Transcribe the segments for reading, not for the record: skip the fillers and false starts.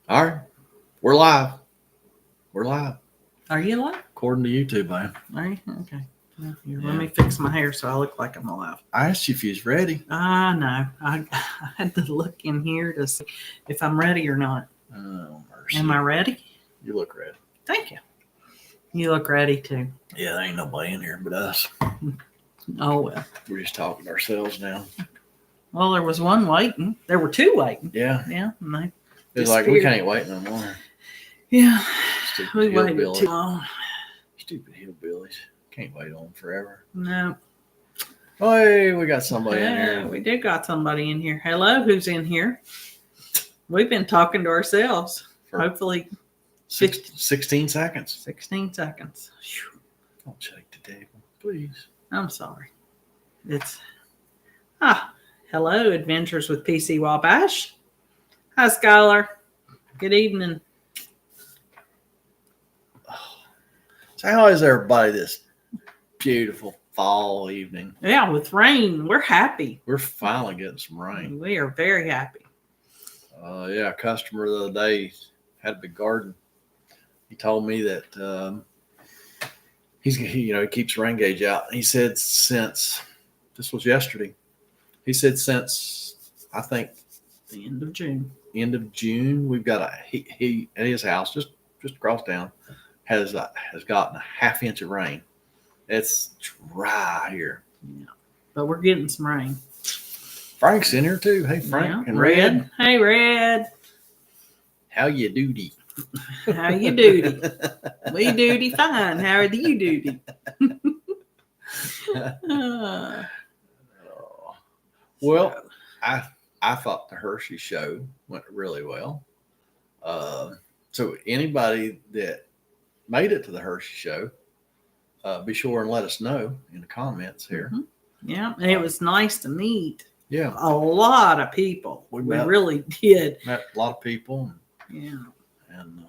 All right. We're live. We're live. Are you alive? According to YouTube, man. Are you? Okay. Well, here, Yeah. Let me fix my hair so I look like I'm alive. I asked you if you was ready. No. I had to look in here to see if I'm ready or not. Oh, mercy. Am I ready? You look ready. Thank you. You look ready too. Yeah, there ain't nobody in here but us. Oh, well. We're just talking to ourselves now. Well, there was one waiting. There were two waiting. Yeah. Yeah. And they It's like we can't wait no more. Yeah. Stupid We waited hillbillies. too long. Stupid hillbillies. Can't wait on forever. No. Oh, hey, we got somebody in Yeah, here. we did got somebody in here. Hello, who's in here? We've been talking to ourselves. For Hopefully 16 seconds. 16 seconds. Whew. Don't shake the table, please. I'm sorry. It's hello, Adventures with PC Wabash. Hi, Skylar. Good evening. So how is everybody this beautiful fall evening? Yeah, with rain, we're happy. We're finally getting some rain. We are very happy. Yeah, a customer the other day had a big garden. He told me that he keeps rain gauge out. He said since this was yesterday, he said since I think The end of June. we've got he at his house just across town has gotten a half inch of rain. It's dry here. Yeah, but we're getting some rain. Frank's in here too. Hey, Frank Yeah, and Red. Hey, Red. How you doody? How you doody? We doody fine. How are you doody? Well, I thought the Hershey show went really well. So anybody that made it to the Hershey show, be sure and let us know in the comments here. Mm-hmm. Yeah, and it was nice to meet. Yeah, a lot of people. We really did. Met a lot of people. Yeah, and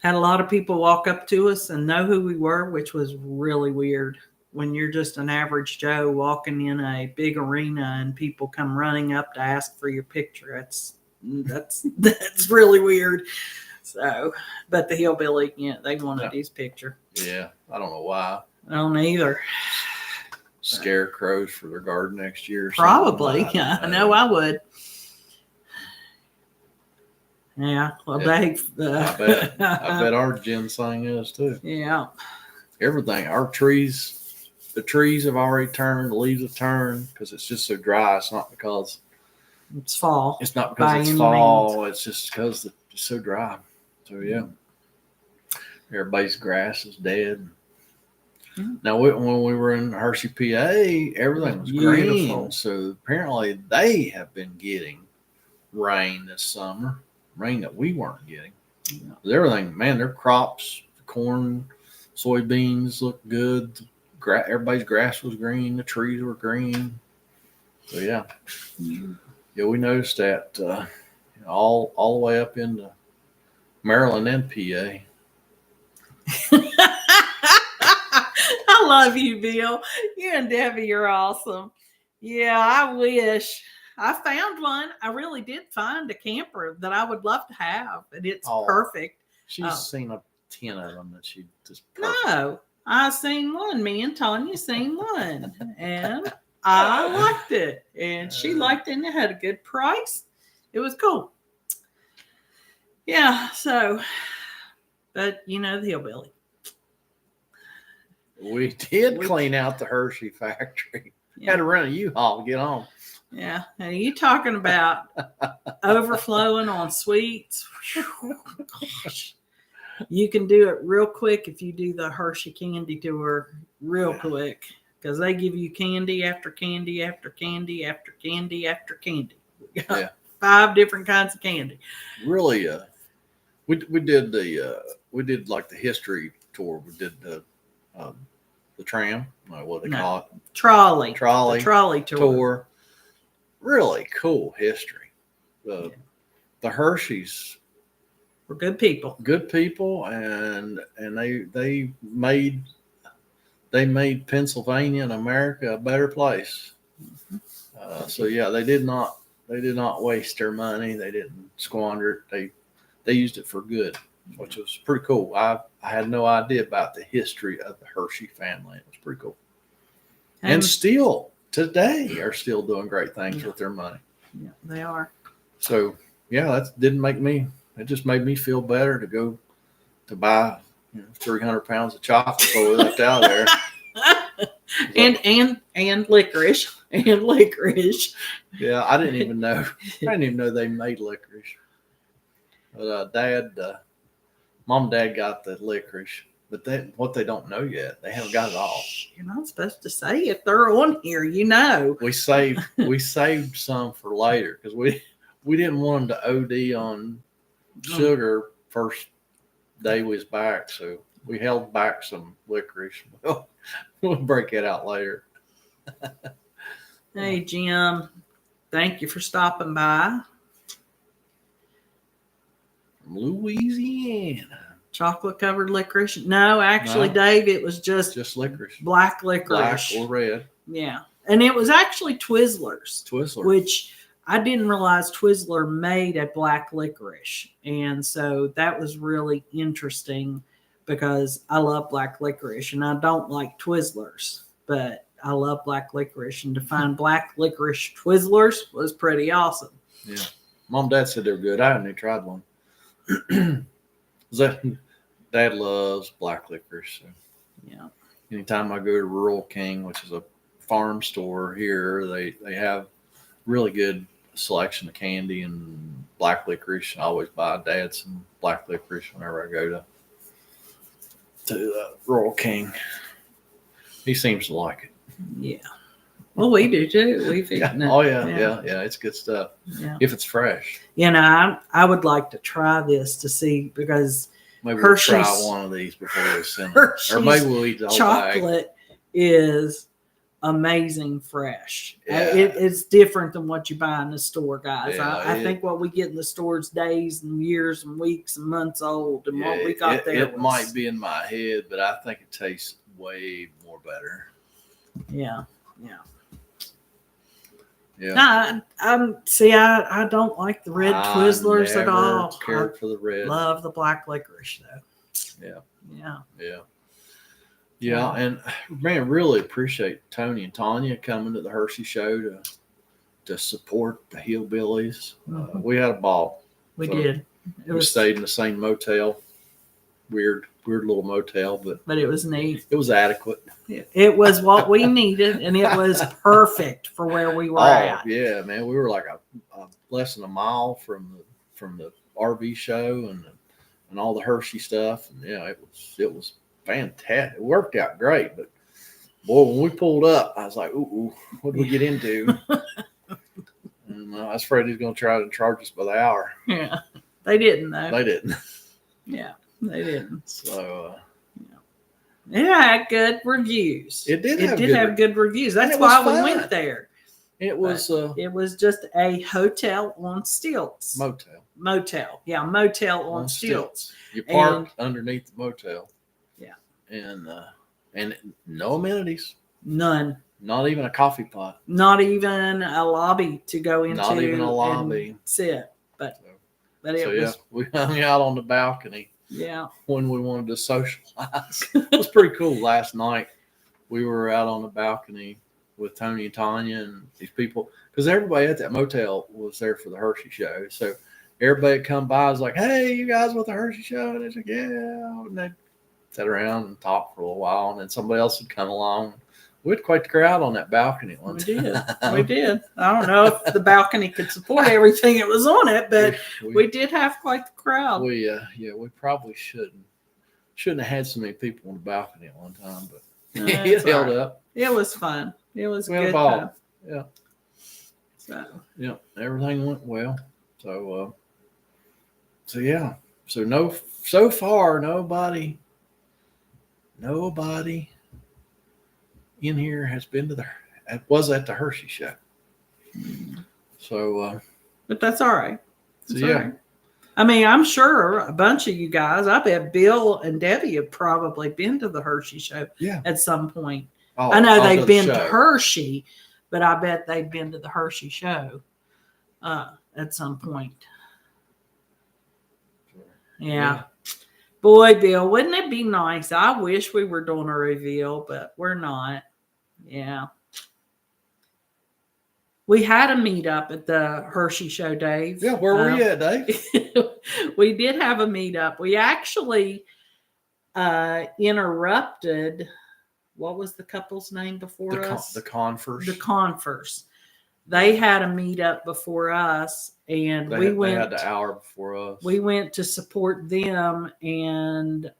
had a lot of people walk up to us and know who we were, which was really weird. When you're just an average Joe walking in a big arena and people come running up to ask for your picture, that's really weird. So, but the Hillbilly, yeah, they wanted his picture. Yeah, I don't know why. I don't either. Scarecrows for their garden next year. Probably. Yeah, I know I would. Yeah, well, I bet our ginseng is too. Yeah. Everything. Our trees. The trees have already turned. The leaves have turned because it's just so dry. It's not because it's fall. It's not because it's fall. It's just because it's so dry. So yeah, everybody's grass is dead. Mm-hmm. Now when we were in Hershey, PA, everything was green. So apparently they have been getting rain this summer. Rain that we weren't getting. Yeah. Everything, man, their crops, corn, soybeans look good. Everybody's grass was green. The trees were green. So yeah, we noticed that all the way up into Maryland and PA. I love you, Bill. You and Debbie, you're awesome. Yeah, I wish. I found one. I really did find a camper that I would love to have, and it's perfect. She's seen 10 of them that she just. No, I seen one. Me and Tanya seen one, and I liked it, and she liked it, and it had a good price. It was cool. Yeah. So, but the Hillbilly. We did clean out the Hershey factory. Yeah. Had to rent a U-Haul to get on. Yeah. And you talking about overflowing on sweets? Gosh. You can do it real quick if you do the Hershey candy tour real quick, because they give you candy after candy after candy after candy after candy. We got 5 different kinds of candy. Really, we did like the history tour. We did the tram, what they call it, trolley tour. Really cool history. The Hersheys were good people, and they made Pennsylvania and America a better place. So yeah, they did not did not waste their money. They didn't squander it. They used it for good, which was pretty cool. I had no idea about the history of the Hershey family. It was pretty cool. And still today are still doing great things with their money. Yeah, they are. So yeah, it just made me feel better to go to buy 300 pounds of chocolate before we left out there. and licorice. And licorice. Yeah, I didn't even know they made licorice. But Mom and Dad got the licorice. But what they don't know yet, they haven't got it all. You're not supposed to say if they're on here, you know. We saved some for later because we didn't want them to OD on sugar first day we was back, so we held back some licorice. We'll break it out later. Hey Jim, thank you for stopping by. From Louisiana. Chocolate covered licorice? No, actually, no. Dave, it was just licorice. Black licorice. Black or red. Yeah. And it was actually Twizzlers. Twizzlers. Which I didn't realize Twizzler made a black licorice. And so that was really interesting because I love black licorice and I don't like Twizzlers, but I love black licorice. And to find black licorice Twizzlers was pretty awesome. Yeah. Mom and Dad said they were good. I hadn't even tried one. Dad loves black licorice. So. Yeah. Anytime I go to Rural King, which is a farm store here, they have really good selection of candy and black licorice. I always buy Dad some black licorice whenever I go to Rural King. He seems to like it. Yeah. Well, we do too. We've eaten it. Oh yeah, it's good stuff. Yeah. If it's fresh. You know, I would like to try this to see because maybe we'll try one of these before we send them. Or maybe we'll eat the whole chocolate bag. Is amazing fresh. Yeah. It's different than what you buy in the store, guys. Yeah, I think what we get in the store is days and years and weeks and months old, and what we got there. It might be in my head, but I think it tastes way more better. Yeah, yeah. Yeah. I don't like the red Twizzlers at all. Cared for the red. Love the black licorice though. Yeah. Yeah. Yeah. Yeah, and man, really appreciate Tony and Tanya coming to the Hershey show to support the Hillbillies. Mm-hmm. We had a ball. We did. We stayed in the same motel. Weird little motel, but it was neat. It was adequate. It was what we needed, and it was perfect for where we were at. Yeah, man, we were like a less than a mile from the RV show and all the Hershey stuff, and yeah, it was fantastic. It worked out great, but boy, when we pulled up, I was like, ooh, what did we get into? And I was afraid he was going to try to charge us by the hour. Yeah, they didn't though. They didn't. Yeah, they didn't. So, it had good reviews. It did have good reviews. That's why we went there. It was just a hotel on stilts. Motel. Yeah, motel on stilts. You parked underneath the motel. Yeah. And no amenities. None. Not even a coffee pot. Not even a lobby to go into. Not even a lobby. And sit. But we hung out on the balcony. Yeah. When we wanted to socialize. It was pretty cool last night. We were out on the balcony with Tony and Tanya and these people. Because everybody at that motel was there for the Hershey show. So everybody that come by was like, hey, you guys with the Hershey show? And they said, yeah. And they sat around and talked for a little while. And then somebody else would come along. We had quite the crowd on that balcony at one time. We did. I don't know if the balcony could support everything that was on it, but we did have quite the crowd. We probably shouldn't have had so many people on the balcony at one time, but it held up. It was fun. It was we good had a ball. Time. Yeah. So everything went well. So so far nobody in here has been was at the Hershey show. So but that's all right. All right. I mean, I'm sure a bunch of you guys, I bet Bill and Debbie have probably been to the Hershey show at some point. I know they've been to Hershey, but I bet they've been to the Hershey show. at some point. Yeah. Boy, Bill, wouldn't it be nice? I wish we were doing a reveal, but we're not. Yeah. We had a meetup at the Hershey show, Dave. Yeah, where were you at, Dave? We did have a meetup. We actually interrupted. What was the couple's name before us? The Confers. The Confers. They had a meetup before us, and They had the hour before us. We went to support them, and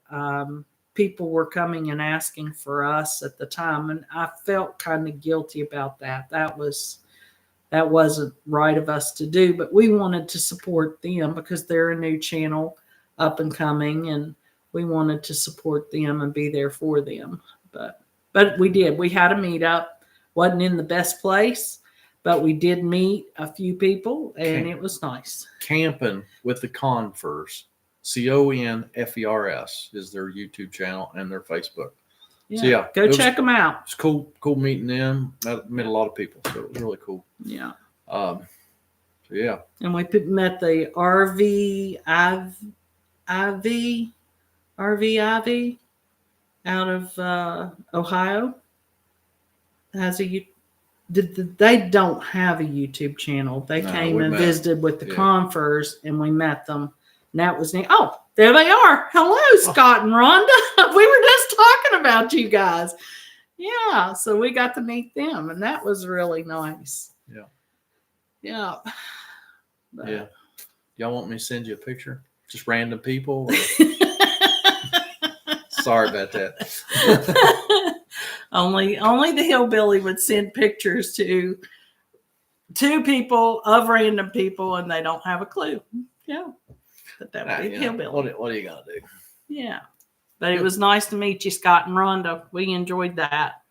people were coming and asking for us at the time, and I felt kind of guilty about that. That wasn't right of us to do, but we wanted to support them because they're a new channel up and coming, and we wanted to support them and be there for them. But we did. We had a meetup. Wasn't in the best place, but we did meet a few people, and it was nice. Camping with the Confers, CONFERS is their YouTube channel and their Facebook. Yeah. So yeah, go check them out. It's cool meeting them. Met a lot of people, so it was really cool. Yeah. So yeah. And we met the RVIV out of Ohio. They don't have a YouTube channel. They came and visited with the Confers, and we met them. And that was neat. Oh, there they are. Hello, Scott and Rhonda. We were just talking about you guys. Yeah, so we got to meet them, and that was really nice. Yeah. Yeah. But, yeah. Y'all want me to send you a picture? Just random people? Sorry about that. Only the Hillbilly would send pictures to two people of random people, and they don't have a clue. Yeah. But that would be Hillbilly. What are you going to do? Yeah. But it was nice to meet you, Scott and Rhonda. We enjoyed that.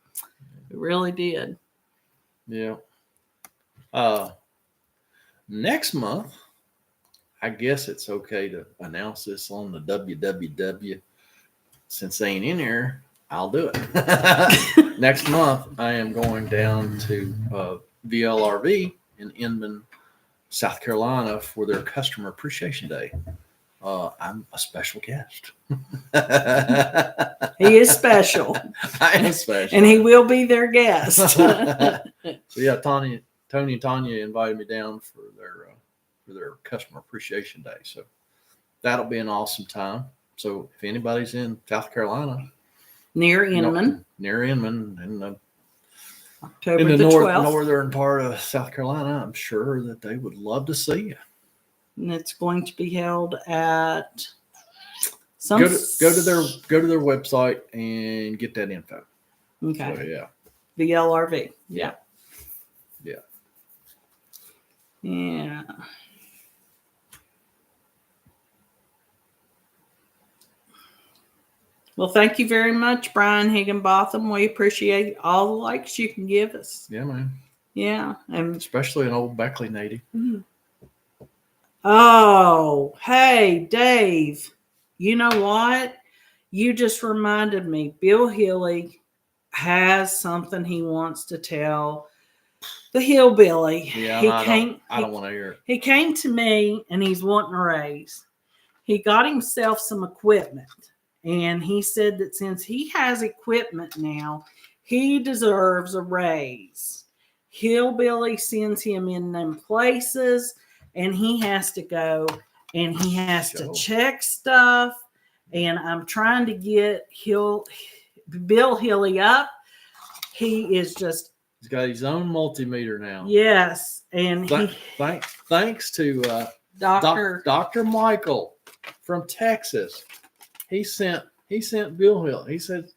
We really did. Yeah. Next month, I guess it's okay to announce this on the WWW. Since they ain't in here, I'll do it. Next month, I am going down to VLRV in Inman, South Carolina for their Customer Appreciation Day. I'm a special guest. He is special. I am special. And he will be their guest. So yeah, Tony and Tanya invited me down for their Customer Appreciation Day. So that'll be an awesome time. So if anybody's in South Carolina, near Inman, in October in the the 12th. northern part of South Carolina, I'm sure that they would love to see you. And it's going to be held at go to their website and get that info. Okay. So, yeah. The LRV. Yeah. Yeah. Well, thank you very much, Brian Higginbotham. We appreciate all the likes you can give us. Yeah, man. Yeah. And especially an old Beckley native. Oh, hey, Dave. You know what? You just reminded me. Bill Hilly has something he wants to tell the Hillbilly. Yeah, I don't want to hear it. He came to me and he's wanting a raise. He got himself some equipment. And he said that since he has equipment now, he deserves a raise. Hillbilly sends him in them places, and he has to go and he has to check stuff. And I'm trying to get Bill Hilly up. He is just. He's got his own multimeter now. Yes. And thanks to Dr. Michael from Texas. He sent Bill Hill. He said,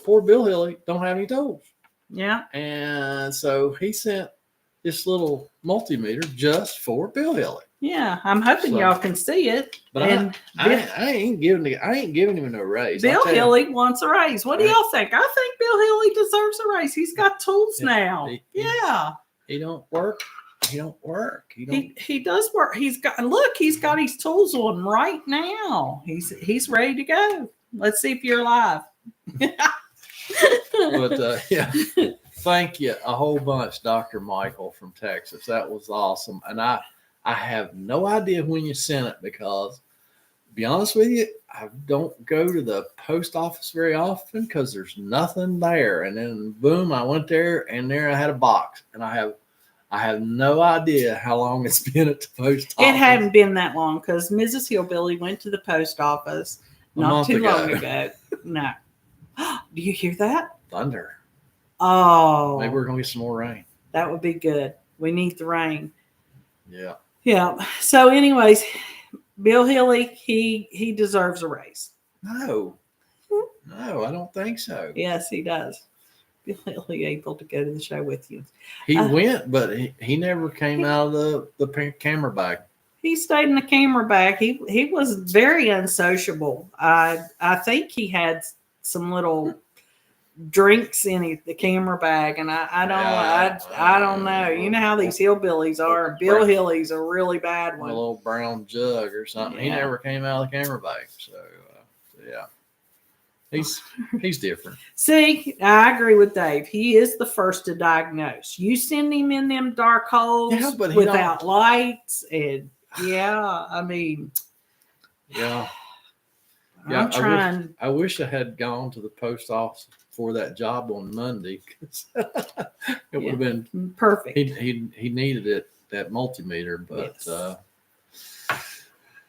poor Bill Hilly don't have any tools. Yeah. And so he sent this little multimeter just for Bill Hilly. Yeah, I'm hoping y'all can see it. But I ain't giving him no raise. Bill Hilly wants a raise. What do y'all think? I think Bill Hilly deserves a raise. He's got tools now. He don't work. He does work. He's got his tools on right now. He's ready to go. Let's see if you're alive. But yeah. Thank you a whole bunch, Dr. Michael from Texas. That was awesome. And I have no idea when you sent it because, to be honest with you, I don't go to the post office very often because there's nothing there. And then boom, I went there and there I had a box. And I have no idea how long it's been at the post office. It hadn't been that long because Mrs. Hillbilly went to the post office not too long ago. No. Do you hear that? Thunder. Oh. Maybe we're going to get some more rain. That would be good. We need the rain. Yeah. Yeah. So anyways, Bill Hilly, he deserves a raise. No, I don't think so. Yes, he does. Bill Hilly able to go to the show with you. He went, but he never came out of the camera bag. He stayed in the camera bag. He was very unsociable. I think he had some little drinks in the camera bag, and I don't know. You know how these hillbillies are. Bill Hilly's a really bad one. A little brown jug or something. Yeah. He never came out of the camera bag. So yeah, he's different. See, I agree with Dave. He is the first to diagnose. You send him in them dark holes without lights, and I mean, yeah. I'm trying. I wish I had gone to the post office for that job on Monday because it would have been perfect. He needed it, that multimeter, but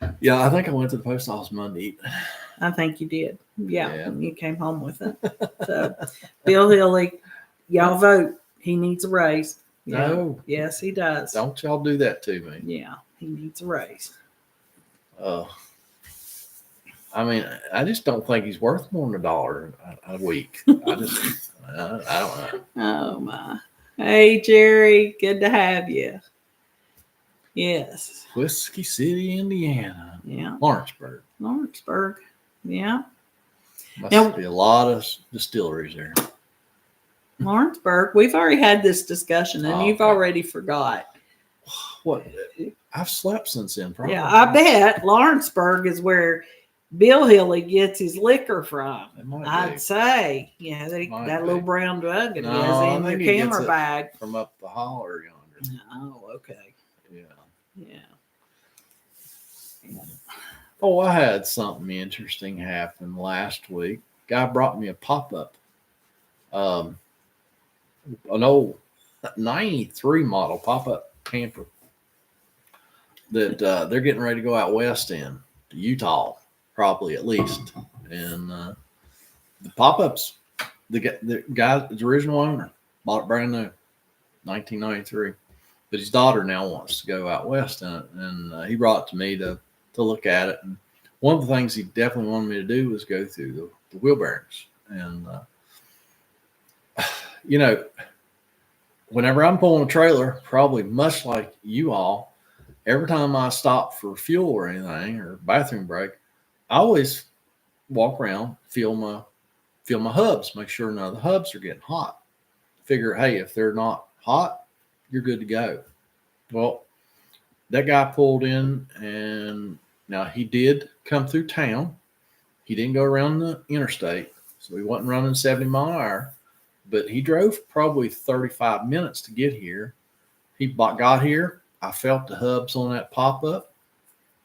I think I went to the post office Monday. I think you did. Yeah. You came home with it. So Bill Hilly, y'all vote. He needs a raise. No. Yes, he does. Don't y'all do that to me. Yeah, he needs a raise. I mean, I just don't think he's worth more than $1 a week. I don't know. Oh my! Hey Jerry, good to have you. Yes. Whiskey City, Indiana. Yeah. Lawrenceburg. Yeah. Must be a lot of distilleries there. Lawrenceburg. We've already had this discussion, and you've already forgot. What? I've slept since then. Probably. Yeah, I bet Lawrenceburg is where Bill Hilly gets his liquor from. I'd say, that little brown jug that he has in your camera bag from up the holler yonder. Oh, okay. Yeah. Oh, I had something interesting happen last week. Guy brought me a pop-up, an old 93 model pop-up camper that they're getting ready to go out west in to Utah. Probably at least. And the pop-ups, the guy, the original owner, bought it brand new, 1993. But his daughter now wants to go out west in it, and he brought it to me to look at it. And one of the things he definitely wanted me to do was go through the wheel bearings. And whenever I'm pulling a trailer, probably much like you all, every time I stop for fuel or anything or bathroom break, I always walk around, feel my hubs, make sure none of the hubs are getting hot. Figure, hey, if they're not hot, you're good to go. Well, that guy pulled in, and now he did come through town. He didn't go around the interstate, so he wasn't running 70 mile an hour, but he drove probably 35 minutes to get here. He got here. I felt the hubs on that pop-up.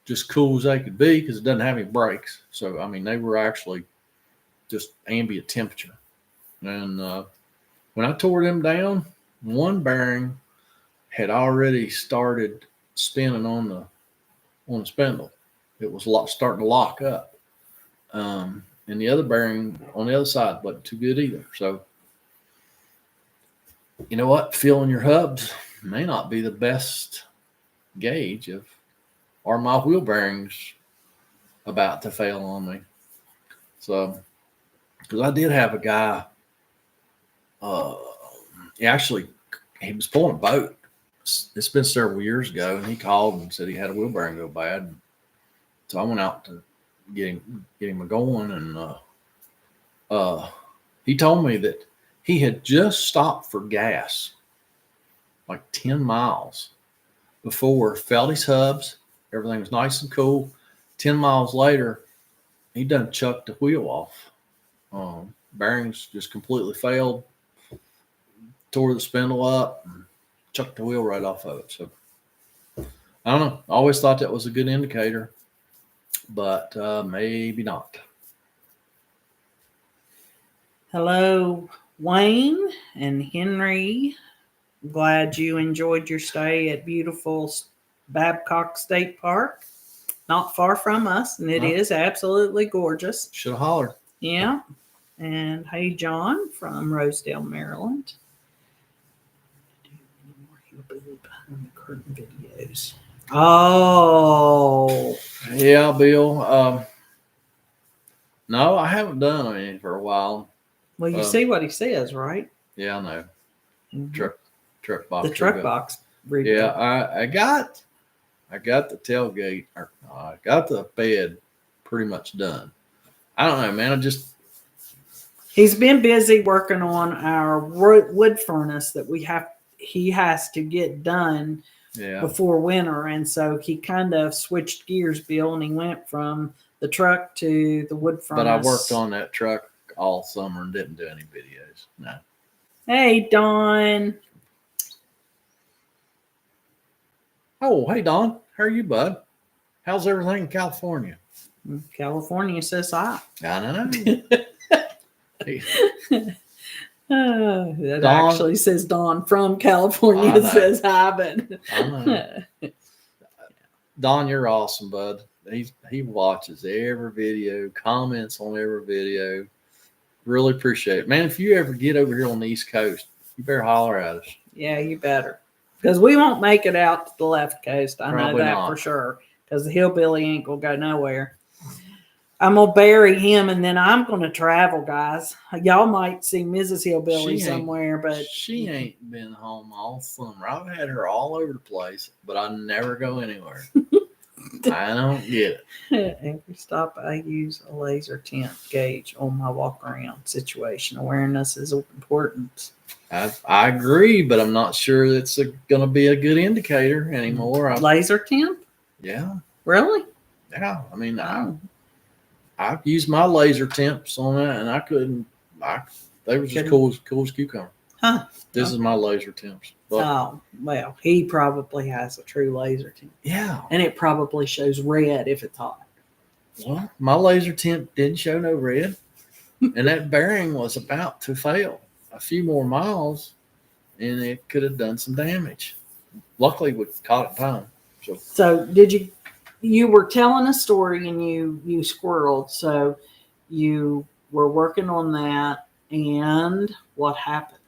Just cool as they could be because it doesn't have any brakes. So, I mean, they were actually just ambient temperature. And when I tore them down, one bearing had already started spinning on the spindle. It was starting to lock up. And the other bearing on the other side wasn't too good either. So, you know what? Feeling your hubs may not be the best gauge of, are my wheel bearings about to fail on me? So, because I did have a guy, he was pulling a boat. It's been several years ago, and he called and said he had a wheel bearing go bad. And so I went out to get him going, and he told me that he had just stopped for gas like 10 miles before, felt his hubs. Everything was nice and cool. 10 miles later, he done chucked the wheel off. Bearings just completely failed. tore the spindle up, and chucked the wheel right off of it. So I don't know. I always thought that was a good indicator, but maybe not. Hello, Wayne and Henry. Glad you enjoyed your stay at beautiful Babcock State Park. Not far from us, and it is absolutely gorgeous. Should have hollered. Yeah. And hey, John from Rosedale, Maryland. Do any more Hillbilly behind the curtain videos? Oh, Yeah, Bill. No, I haven't done any for a while. well, you see what he says, right? Yeah, I know. Mhm. Truck box. The truck box. Yeah, I got the tailgate, or I got the bed pretty much done. I don't know, man. He's been busy working on our wood furnace that he has to get done before winter, and so he kind of switched gears, Bill, and he went from the truck to the wood furnace. But I worked on that truck all summer and didn't do any videos. No. Hey, Don. Oh, hey, Don. How are you, bud? How's everything in California? California says hi. I don't know. That Don, actually says Don from California says hi, but I know. Don, you're awesome, bud. He watches every video, comments on every video. Really appreciate it, man. If you ever get over here on the East Coast, you better holler at us. Yeah, you better, because we won't make it out to the left coast. I know that not. for sure. Because the Hillbilly ain't gonna go nowhere. I'm gonna bury him, and then I'm gonna travel, guys. Y'all might see Mrs. Hillbilly somewhere, but she ain't been home all summer. I've had her all over the place, but I never go anywhere. I don't get it. Every stop I use a laser tint gauge on my walk around. Situation awareness is important. I agree, but I'm not sure it's going to be a good indicator anymore. Laser tint? Yeah. Really? Yeah. I mean, I've used my laser temps on that, and I couldn't. They were just cool as cucumber. Huh. This is my laser temps. But, oh, well, he probably has a true laser tint. Yeah. And it probably shows red if it's hot. Well, my laser temp didn't show no red, and that bearing was about to fail. A few more miles, and it could have done some damage. Luckily, we caught it in time. So did you were telling a story and you squirreled. So you were working on that, and what happened?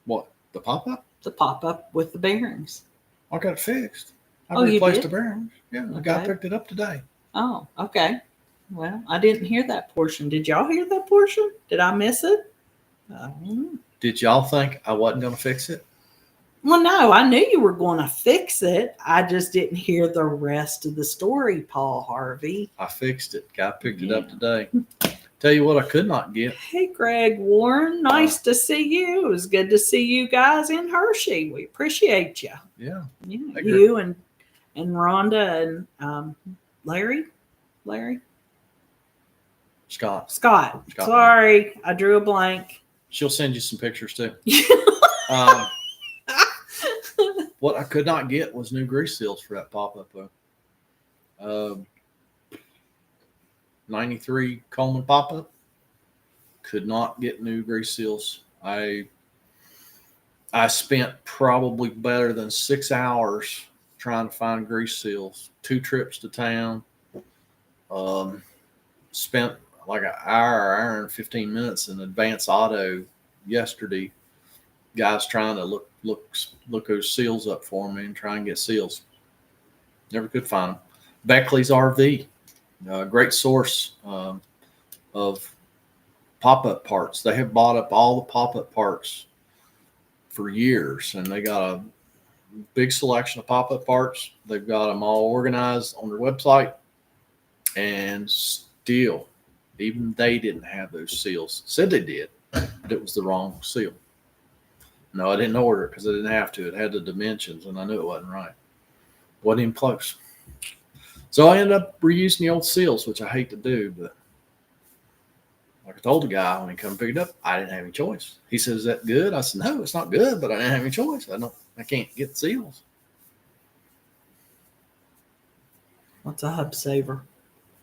What, the pop-up? The pop-up with the bearings. I got it fixed. I you replaced did? the bearings. Yeah, the guy picked it up today. Oh, okay. Well, I didn't hear that portion. Did y'all hear that portion? Did I miss it? Did y'all think I wasn't going to fix it? Well, no, I knew you were going to fix it. I just didn't hear the rest of the story, Paul Harvey. I fixed it. Guy picked it up today. Tell you what I could not get. Hey, Greg Warren. Nice to see you. It was good to see you guys in Hershey. We appreciate you. Yeah. You and Rhonda and Larry. Scott. Sorry, I drew a blank. She'll send you some pictures too. What I could not get was new grease seals for that pop-up though. 93 Coleman pop-up. Could not get new grease seals. I spent probably better than 6 hours trying to find grease seals. 2 trips to town. Spent like an hour and 15 minutes in Advance Auto yesterday. Guys trying to look those seals up for me and try and get seals. Never could find them. Beckley's RV, great source of pop-up parts. They have bought up all the pop-up parts for years, and they got a big selection of pop-up parts. They've got them all organized on their website, and still, even they didn't have those seals. Said they did, but it was the wrong seal. No, I didn't order it because I didn't have to. It had the dimensions, and I knew it wasn't right. Wasn't even close. So I ended up reusing the old seals, which I hate to do, but like I told the guy when he come pick it up, I didn't have any choice. He says, "Is that good?" I said, "No, it's not good, but I didn't have any choice. I can't get seals." What's a hub saver?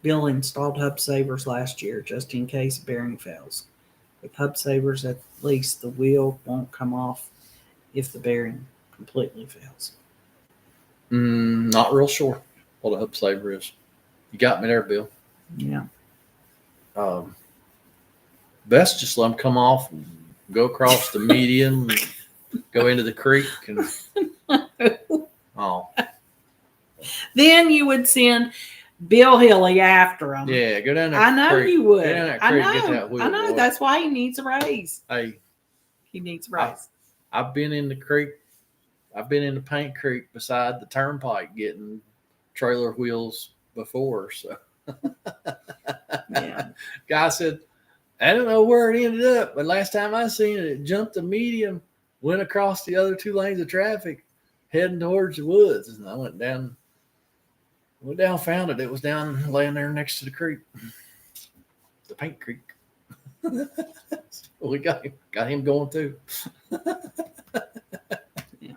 Bill installed hub savers last year just in case bearing fails. With hub savers, at least the wheel won't come off if the bearing completely fails. Not real sure what a hub saver is. You got me there, Bill. Yeah. Best just let them come off and go across the median, and go into the creek, and Then you would send Bill Hilly after him. Yeah, go down there. I know creek. you would. Go down that I creek, know. get that wheel, I know. boy. That's why he needs a raise. Hey, He needs a raise. I've been in the creek. I've been in the Paint Creek beside the turnpike getting trailer wheels before. So, Yeah. Guy said, "I don't know where it ended up, but last time I seen it, it jumped the median, went across the other 2 lanes of traffic, heading towards the woods." And I went down, found it. It was down laying there next to the creek, the Paint Creek. We got him going too. Yeah.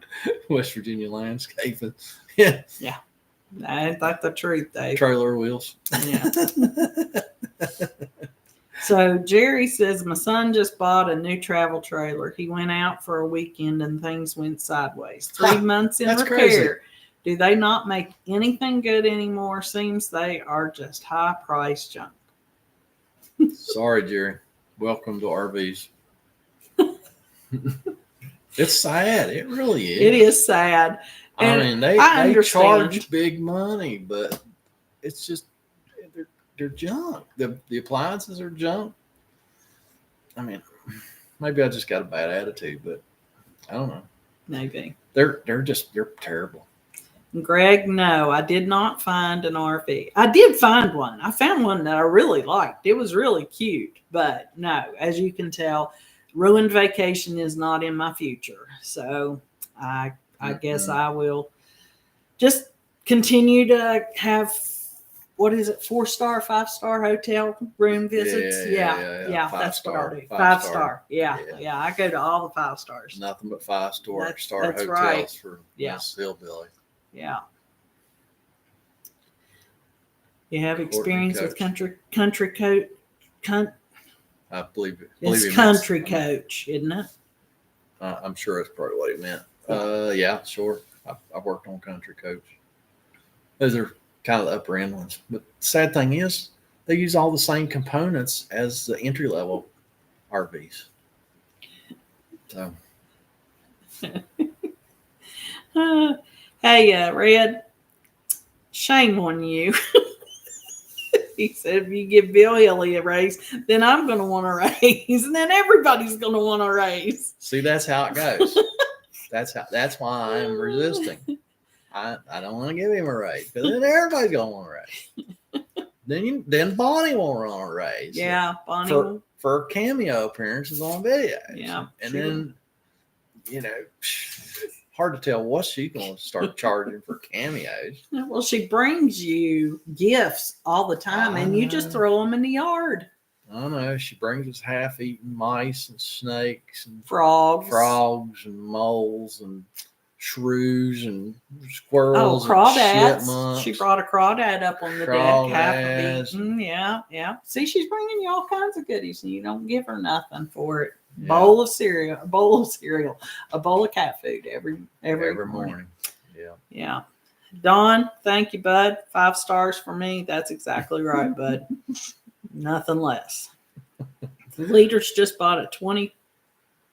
West Virginia landscaping. Yeah. Ain't that the truth, Dave? Trailer wheels. Yeah. So Jerry says, my son just bought a new travel trailer. He went out for a weekend and things went sideways. 3 months in that's repair. crazy. Do they not make anything good anymore? Seems they are just high price junk. Sorry, Jerry. Welcome to RVs. It's sad. It really is. It is sad. I And mean, they understand. charge big money, but it's just they're junk. The appliances are junk. I mean, maybe I just got a bad attitude, but I don't know. Maybe. They're terrible. Greg, no, I did not find an RV. I did find one. I found one that I really liked. It was really cute, but no, as you can tell, ruined vacation is not in my future. So I guess I will just continue to have, what is it, 4-star, 5-star hotel room visits? Yeah. That's what I'll do. 5-star. Yeah. I go to all the 5 stars. Nothing but 5-star That's hotels right. for Yes. Hillbilly. Yeah. You have experience with country coach? I believe it. It's country coach, isn't it? I'm sure that's probably what he meant. Yeah, sure. I've worked on country coach. Those are kind of the upper end ones. But the sad thing is, they use all the same components as the entry level RVs. So, Hey, Red, shame on you. He said, if you give Bill Hilly a raise, then I'm going to want a raise, and then everybody's going to want a raise. see, that's how it goes. That's why I'm resisting. I don't want to give him a raise, because then everybody's going to want a raise. Then Bonnie won't run a raise. Yeah, Bonnie for cameo appearances on videos. Yeah, and then hard to tell what she's going to start charging for cameos. Well, she brings you gifts all the time, and you just throw them in the yard. I don't know. She brings us half-eaten mice and snakes and frogs and moles and shrews and squirrels. Crawdads. She brought a crawdad up on the deck, half of eaten. Yeah. See, she's bringing you all kinds of goodies, and you don't give her nothing for it. Yeah. A bowl of cat food every morning. Yeah. Don, thank you, bud. 5 stars for me. That's exactly right, bud. Nothing less. The leaders just bought a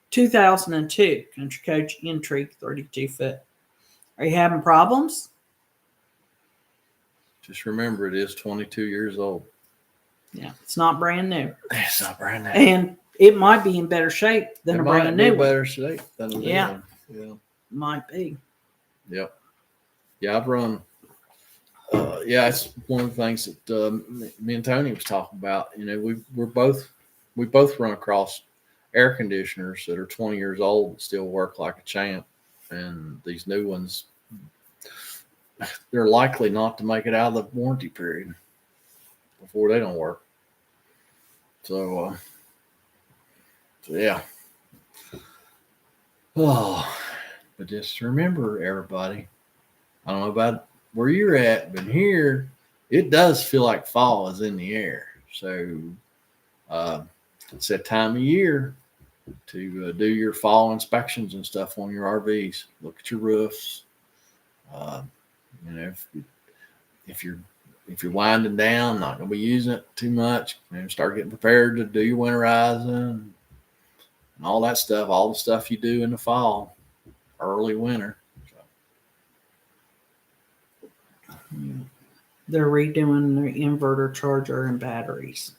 2002 Country Coach Intrigue 32 foot. Are you having problems? Just remember, it is 22 years old. Yeah, it's not brand new. It's not brand new. And it might be in better shape than a brand new one. Better shape than a new one. Yeah. Might be. Yep. Yeah, I've run. It's one of the things that me and Tony was talking about. We both run across air conditioners that are 20 years old that still work like a champ, and these new ones, they're likely not to make it out of the warranty period before they don't work. So yeah. Oh, but just remember, everybody. I don't know about where you're at, but here it does feel like fall is in the air. So it's that time of year to do your fall inspections and stuff on your RVs. Look at your roofs. Uh, you know, if you're winding down, not going to be using it too much, start getting prepared to do your winterizing and all that stuff. All the stuff you do in the fall, early winter. They're redoing their inverter charger and batteries.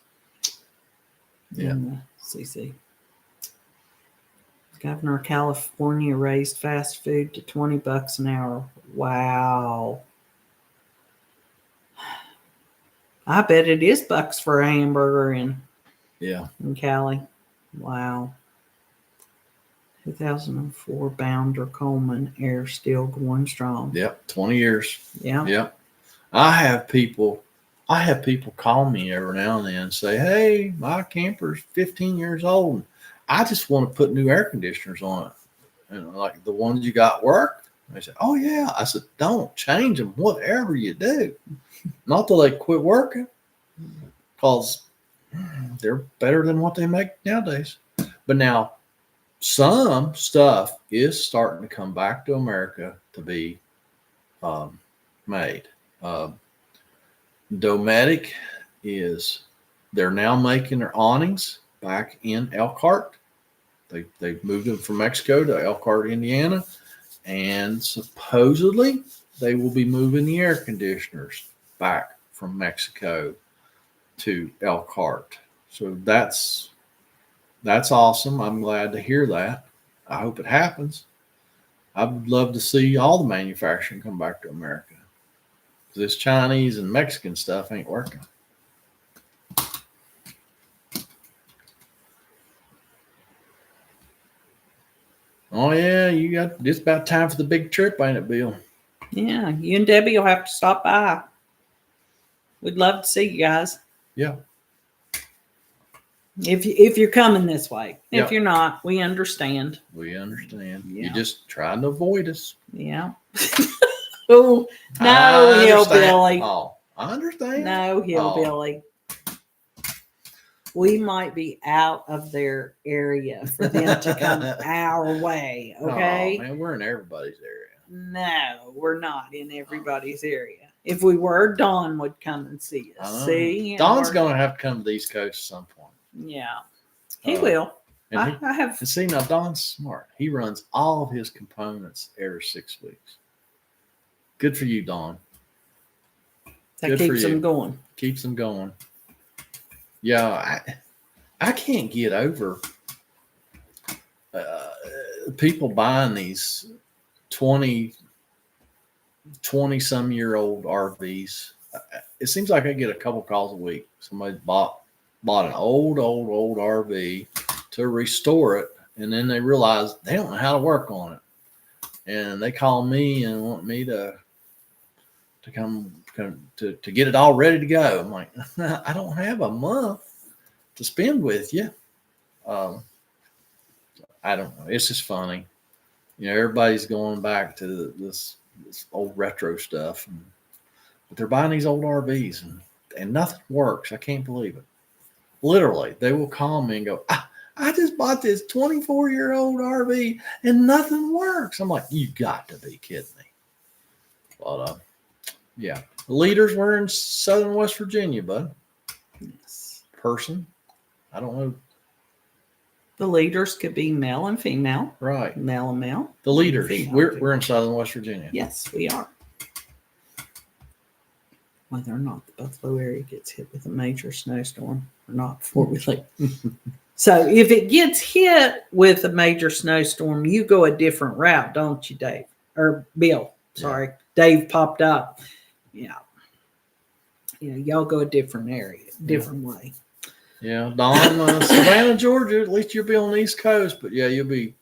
Yeah. In the CC. Governor of California raised fast food to $20 an hour. Wow. I bet it is bucks for a hamburger in Cali. Wow. 2004 Bounder Coleman Air still going strong. Yep, 20 years. Yeah. Yep. I have people call me every now and then and say, "Hey, my camper's 15 years old. I just want to put new air conditioners on it. Like the ones you got work." They said, "Oh yeah." I said, "Don't change them, whatever you do. Not till they quit working, because they're better than what they make nowadays." But now, some stuff is starting to come back to America to be made. Dometic they're now making their awnings back in Elkhart. They've moved them from Mexico to Elkhart, Indiana, and supposedly they will be moving the air conditioners back from Mexico to Elkhart. So that's awesome. I'm glad to hear that. I hope it happens. I would love to see all the manufacturing come back to America. This Chinese and Mexican stuff ain't working. Oh yeah, it's about time for the big trip, ain't it, Bill? Yeah, you and Debbie will have to stop by. We'd love to see you guys. Yeah. If you're coming this way. Yeah. If you're not, we understand. We understand. Yeah. You're just trying to avoid us. Yeah. Oh, no, Hillbilly. Oh, I understand. No, Hillbilly. We might be out of their area for them to come our way, okay? Oh, man, we're in everybody's area. No, we're not in everybody's area. If we were, Dawn would come and see us. See? Dawn's going to have to come to the East Coast at some point. Yeah. He will. And I have. And see, now Don's smart. He runs all of his components every 6 weeks. Good for you, Don. That keeps them going. Keeps them going. Yeah, I can't get over people buying these 20 some year old RVs. It seems like I get a couple calls a week. Somebody bought an old RV to restore it, and then they realize they don't know how to work on it, and they call me and want me to come to get it all ready to go. I'm like, I don't have a month to spend with you. I don't know. It's just funny. Everybody's going back to this old retro stuff, but they're buying these old RVs and nothing works. I can't believe it. Literally, they will call me and go, I just bought this 24-year-old RV and nothing works. I'm like, you got to be kidding me. But yeah, the leaders were in Southern West Virginia, bud. Yes. Person, I don't know. The leaders could be male and female. Right. Male and male. The leaders. We're in Southern West Virginia. Yes, we are. Whether or not the Buffalo area gets hit with a major snowstorm or not before we leave. So if it gets hit with a major snowstorm, you go a different route, don't you, Dave? Or Bill, sorry. Yeah. Dave popped up. Yeah. Y'all go a different area, different way. Yeah, Don, Savannah, Georgia, at least you'll be on the East Coast, but yeah, you'll be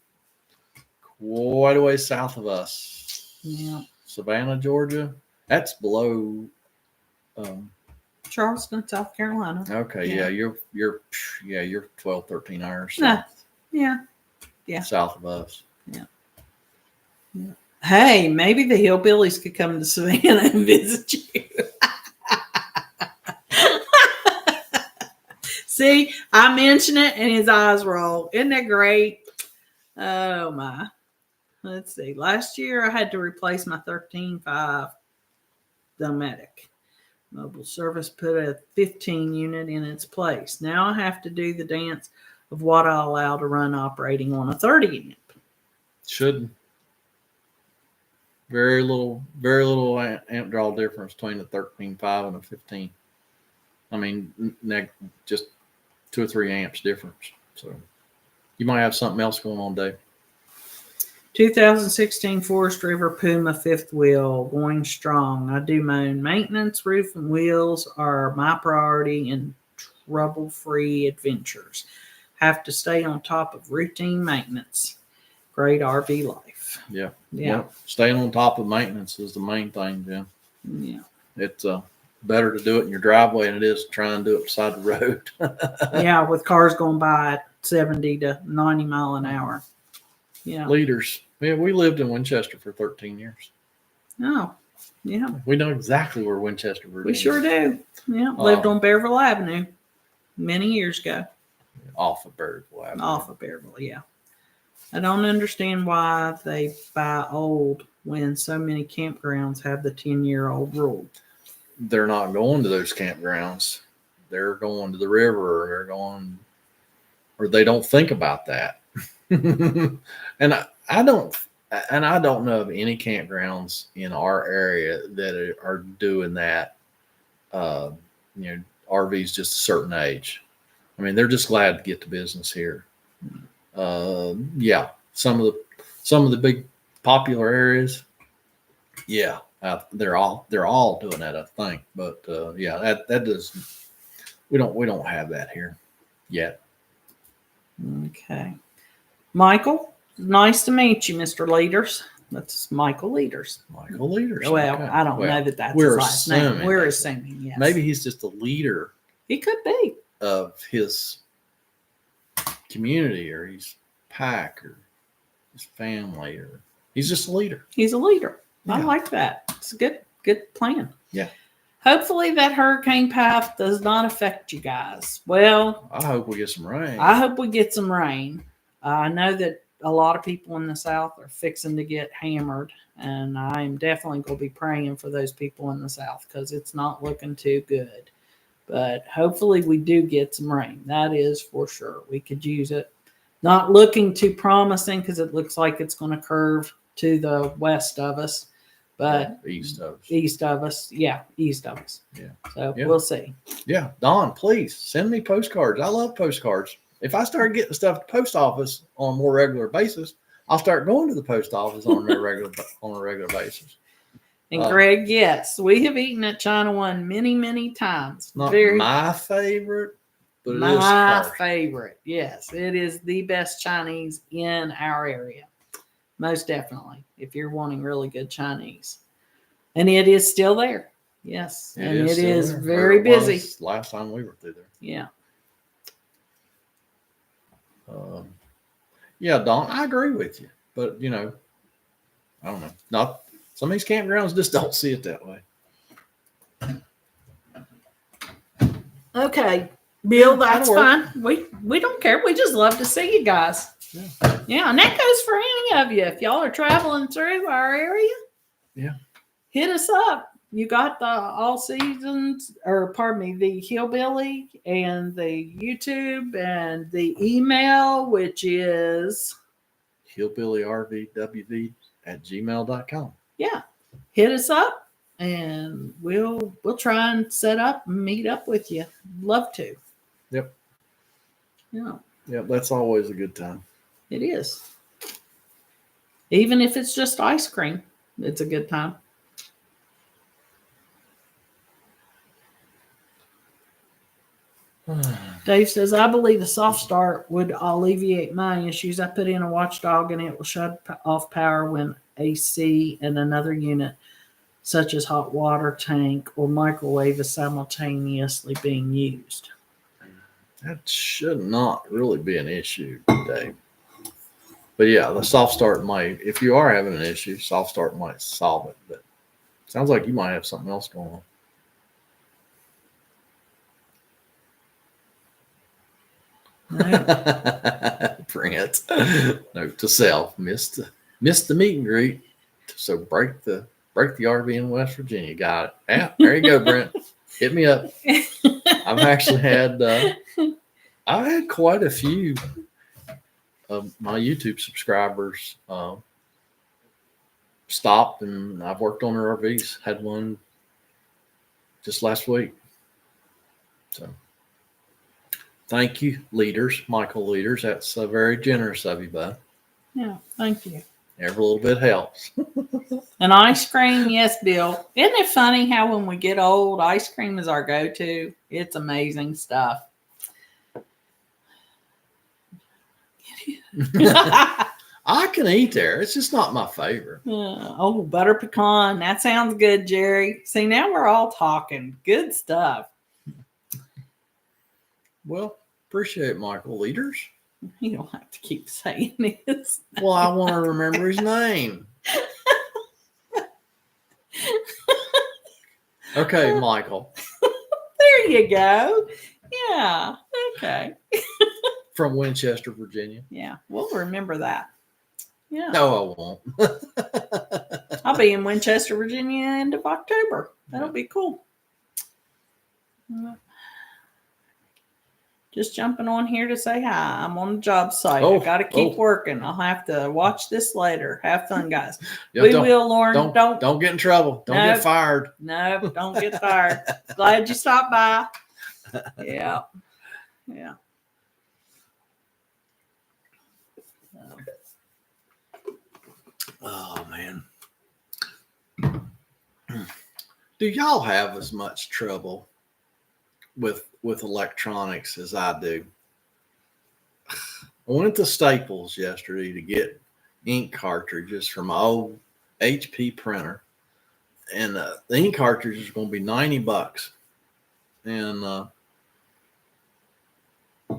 quite a way south of us. Yeah. Savannah, Georgia, that's below Charleston, South Carolina. Okay, Yeah. you're 12, 13 hours Nah, yeah. south of us. Hey, maybe the hillbillies could come to Savannah and visit you. See, I mention it and his eyes roll. Isn't that great? Oh my. Let's see. Last year I had to replace my 13.5 Dometic. Mobile service put a 15 unit in its place. Now I have to do the dance of what I allow to run operating on a 30 unit. Shouldn't. Very little amp draw difference between a 13.5 and a 15. I mean, just 2 or 3 amps difference. So you might have something else going on, Dave. 2016 Forest River Puma fifth wheel going strong. I do my own maintenance. Roof and wheels are my priority in trouble-free adventures. Have to stay on top of routine maintenance. Great RV life. Yeah. Staying on top of maintenance is the main thing, Jim. Yeah. It's better to do it in your driveway than it is to try and do it beside the road. Yeah, with cars going by at 70 to 90 mile an hour. Yeah. Leaders. Yeah, we lived in Winchester for 13 years. Oh, yeah. We know exactly where Winchester, Virginia. We sure do. Yeah. Lived on Bearville Avenue many years ago. Off of Bearville Avenue. Off of Bearville, yeah. I don't understand why they buy old when so many campgrounds have the 10-year-old rule. They're not going to those campgrounds. They're going to the river, or they don't think about that. And I don't know of any campgrounds in our area that are doing that. RVs just a certain age. I mean, they're just glad to get to business here. Some of the big popular areas, they're all doing that, I think. But that doesn't. We don't have that here yet. Okay, Michael, nice to meet you, Mr. Leaders. That's Michael Leaders. Michael Leaders. Well, okay. I don't know that that's his last name. We're that's assuming, yes. Maybe he's just a leader. He could be of his community, or his pack, or his family, or he's just a leader. He's a leader. Yeah. I like that. It's a good plan. Yeah. Hopefully that hurricane path does not affect you guys. Well, I hope we get some rain. I hope we get some rain. I know that a lot of people in the South are fixing to get hammered, and I'm definitely going to be praying for those people in the South because it's not looking too good. But hopefully we do get some rain. That is for sure. We could use it. Not looking too promising because it looks like it's going to curve to the west of us. But east of us. East of us. Yeah, east of us. Yeah. So we'll see. Yeah. Don, please send me postcards. I love postcards. If I start getting stuff at the post office on a more regular basis, I'll start going to the post office on a regular basis. And Greg, yes, we have eaten at China One many, many times. Not my favorite, but it is my favorite. Yes, it is the best Chinese in our area. Most definitely, if you're wanting really good Chinese. And it is still there. Yes. It is very busy. Last time we were through there. Yeah. Don, I agree with you. But, I don't know. Some of these campgrounds just don't see it that way. Okay. Bill, that's fine. We don't care. We just love to see you guys. Yeah, and that goes for any of you. If y'all are traveling through our area, hit us up. You got the all seasons, the Hillbilly and the YouTube and the email, which is hillbillyrvwv@gmail.com. Yeah, hit us up and we'll try and set up and meet up with you. Love to. Yep. Yeah. Yep, that's always a good time. It is. Even if it's just ice cream, it's a good time. Dave says, I believe a soft start would alleviate my issues. I put in a watchdog and it will shut off power when AC and another unit such as hot water tank or microwave, is simultaneously being used. That should not really be an issue today. But yeah, the soft start might, if you are having an issue, soft start might solve it. But it sounds like you might have something else going on. No. Print. Note to self. Missed the meet and greet. So break the RV in West Virginia. Got it. Yeah, there you go, Brent. Hit me up. I've actually had I've had quite a few of my YouTube subscribers stop, and I've worked on their RVs. Had one just last week. So thank you, leaders, Michael leaders. That's very generous of you, bud. Yeah, thank you. Every little bit helps. And ice cream, yes, Bill. Isn't it funny how when we get old, ice cream is our go-to? It's amazing stuff. I can eat there. It's just not my favorite. Oh, butter pecan. That sounds good, Jerry. See, now we're all talking. Good stuff. Well, appreciate Michael leaders. You don't have to keep saying this. Well, I want to remember his name. Okay, Michael. There you go. Yeah. Okay. From Winchester, Virginia. Yeah, we'll remember that. Yeah. No, I won't. I'll be in Winchester, Virginia, end of October. That'll be cool. Just jumping on here to say hi. I'm on the job site. I got to keep working. I'll have to watch this later. Have fun, guys. We will, Lauren. Don't get in trouble. Don't get fired. No, don't get fired. Glad you stopped by. Yeah. Yeah. Oh, man. Do y'all have as much trouble with electronics as I do? I went to Staples yesterday to get ink cartridges for my old HP printer, and the ink cartridge is going to be $90. And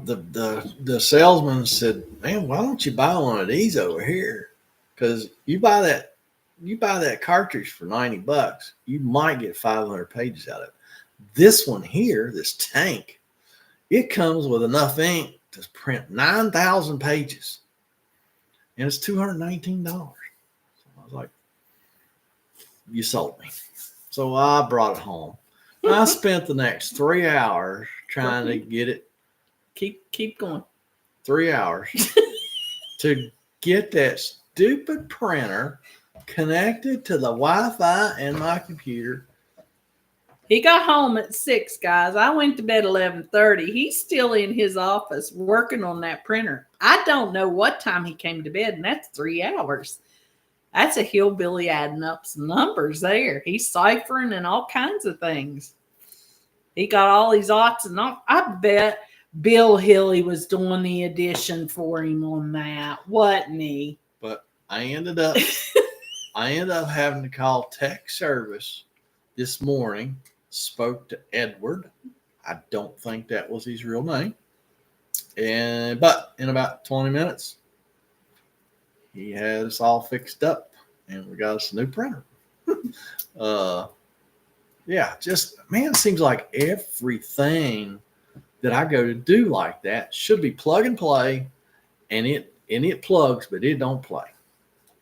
the salesman said, "Man, why don't you buy one of these over here? Because you buy that cartridge for $90, you might get 500 pages out of it. This one here, this tank, it comes with enough ink to print 9,000 pages, and it's $219." So I was like, "You sold me." So I brought it home. I spent the next 3 hours trying to get it. Keep going. 3 hours to get that stupid printer connected to the Wi-Fi in my computer. He got home at 6, guys. I went to bed 11:30. He's still in his office working on that printer. I don't know what time he came to bed, and that's 3 hours. That's a hillbilly adding up some numbers there. He's ciphering and all kinds of things. He got all these aughts and all. I bet Bill Hilly was doing the addition for him on that, wasn't he? But I ended up having to call tech service this morning. Spoke to Edward. I don't think that was his real name. But in about 20 minutes, he had us all fixed up, and we got us a new printer. Yeah, just, man, it seems like everything that I go to do like that should be plug and play, and it plugs, but it don't play.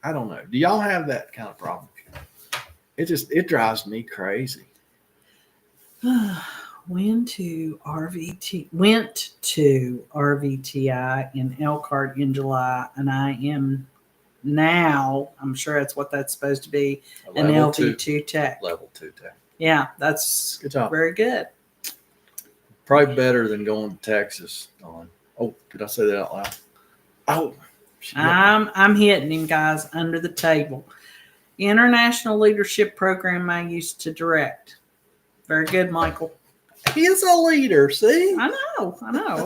I don't know. Do y'all have that kind of problem? It drives me crazy. Went to RVTI in Elkhart in July, and I am now, I'm sure that's what that's supposed to be, an LV2 tech. Level 2 tech. Yeah, that's good job. Very good. Probably better than going to Texas. Oh, did I say that out loud? Oh, I'm hitting him, guys, under the table. International Leadership Program I used to direct. Very good, Michael. He's a leader, see? I know.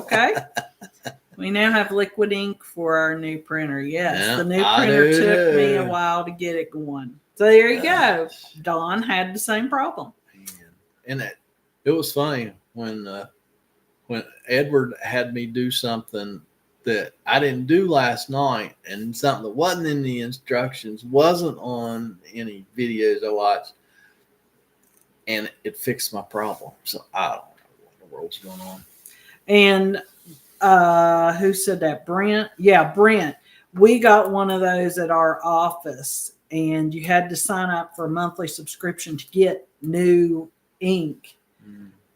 Okay. We now have liquid ink for our new printer. Yes, yeah, the new printer took me a while to get it going. So there you go. Don had the same problem. And it was funny when Edward had me do something that I didn't do last night, and something that wasn't in the instructions, wasn't on any videos I watched, and it fixed my problem. So I don't know what in the world's going on. And who said that? Brent? Yeah, Brent. We got one of those at our office, and you had to sign up for a monthly subscription to get new ink.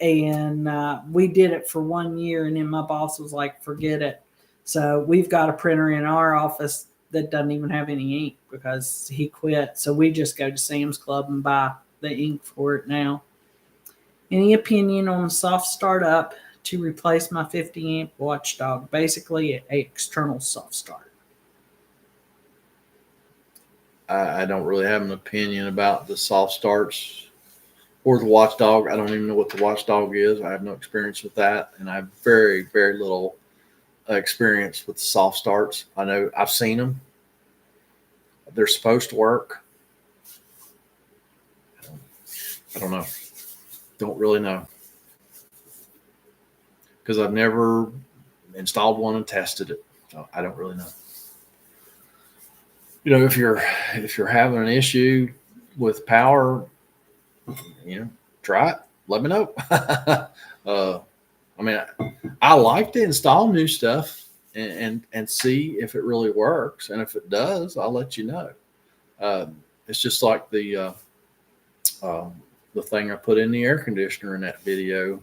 And we did it for 1 year, and then my boss was like, forget it. So we've got a printer in our office that doesn't even have any ink because he quit. So we just go to Sam's Club and buy the ink for it now. Any opinion on soft startup to replace my 50 amp Watchdog? Basically, an external soft start. I don't really have an opinion about the soft starts or the Watchdog. I don't even know what the Watchdog is. I have no experience with that, and I have very, very little experience with the soft starts. I know I've seen them. They're supposed to work. I don't know. Don't really know. Because I've never installed one and tested it. So I don't really know. You know, if you're having an issue with power, you know, try it. Let me know. I mean, I like to install new stuff and see if it really works, and if it does, I'll let you know. It's just like the thing I put in the air conditioner in that video.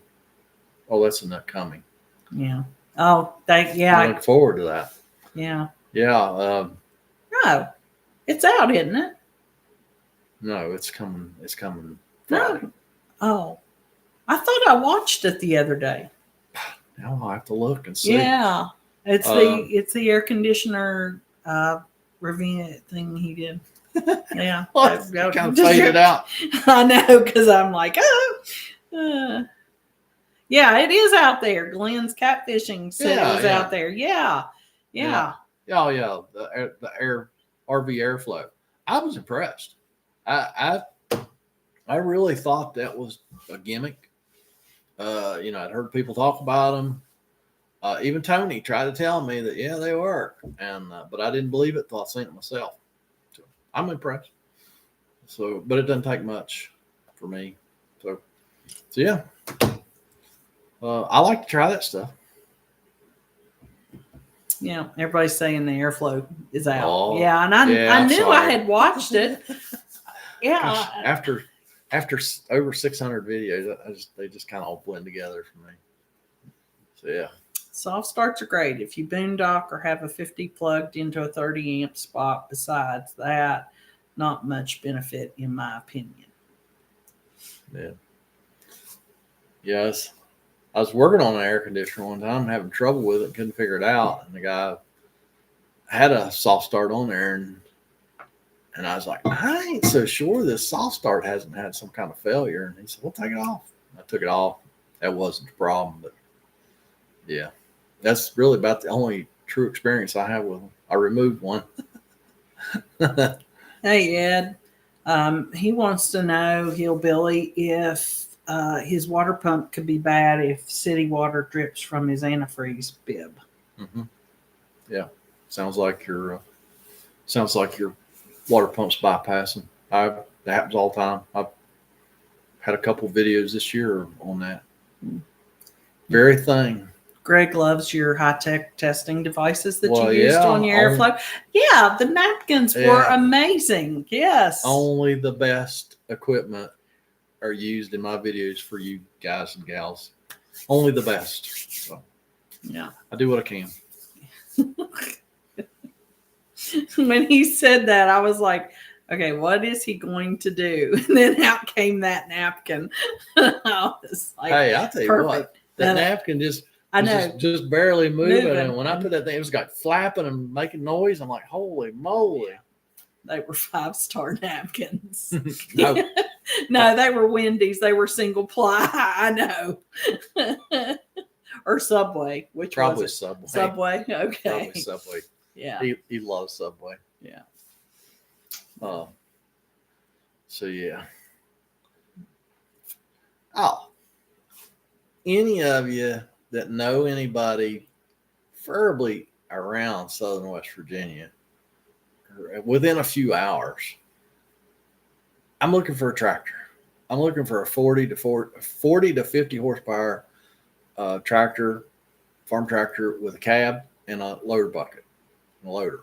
Oh, that's not coming. Yeah. Oh, yeah. I look forward to that. Yeah. Yeah. No, it's out, isn't it? No, it's coming. It's coming. Friday. No. Oh, I thought I watched it the other day. Now I'll have to look and see. Yeah, it's the air conditioner review thing he did. Yeah, kind of faded out. I know, because I'm like, yeah, it is out there. Glenn's catfishing said it was out there. Yeah. Oh yeah, the air RV airflow. I was impressed. I really thought that was a gimmick. You know, I'd heard people talk about them. Even Tony tried to tell me that they work, and but I didn't believe it till I seen it myself. So I'm impressed. So, but it doesn't take much for me. So yeah, I like to try that stuff. Yeah, everybody's saying the airflow is out. Oh, yeah, and I knew sorry. I had watched it. Yeah. Gosh, after over 600 videos, they just kind of all blend together for me. So yeah. Soft starts are great if you boondock or have a 50 plugged into a 30 amp spot. Besides that, not much benefit in my opinion. Yeah. Yes. I was working on an air conditioner one time, having trouble with it, couldn't figure it out. And the guy had a soft start on there, and I was like, I ain't so sure this soft start hasn't had some kind of failure. And he said, well, take it off. I took it off. That wasn't the problem, but yeah, that's really about the only true experience I have with them. I removed one. Hey, Ed, he wants to know, Hillbilly, if his water pump could be bad if city water drips from his antifreeze bib. Mm-hmm. Yeah, sounds like your water pump's bypassing. That happens all the time. I've had a couple of videos this year on that very thing. Greg loves your high-tech testing devices that you used on your airflow. Yeah, the napkins were amazing. Yes. Only the best equipment are used in my videos for you guys and gals. Only the best. So, yeah. I do what I can. When he said that, I was like, okay, what is he going to do? And then out came that napkin. I was like, hey, I'll tell you what, that napkin just barely moving. And when I put that thing, it was like flapping and making noise. I'm like, holy moly. Yeah. They were 5-star napkins. No. No, they were Wendy's. They were single ply. I know. Or Subway. Which probably was it? Subway. Subway. Okay. Probably Subway. Yeah. He loves Subway. Yeah. So yeah. Oh, any of you that know anybody, preferably around Southern West Virginia, within a few hours, I'm looking for a tractor. I'm looking for a 40 to 50 horsepower tractor, farm tractor with a cab and a loader bucket and a loader.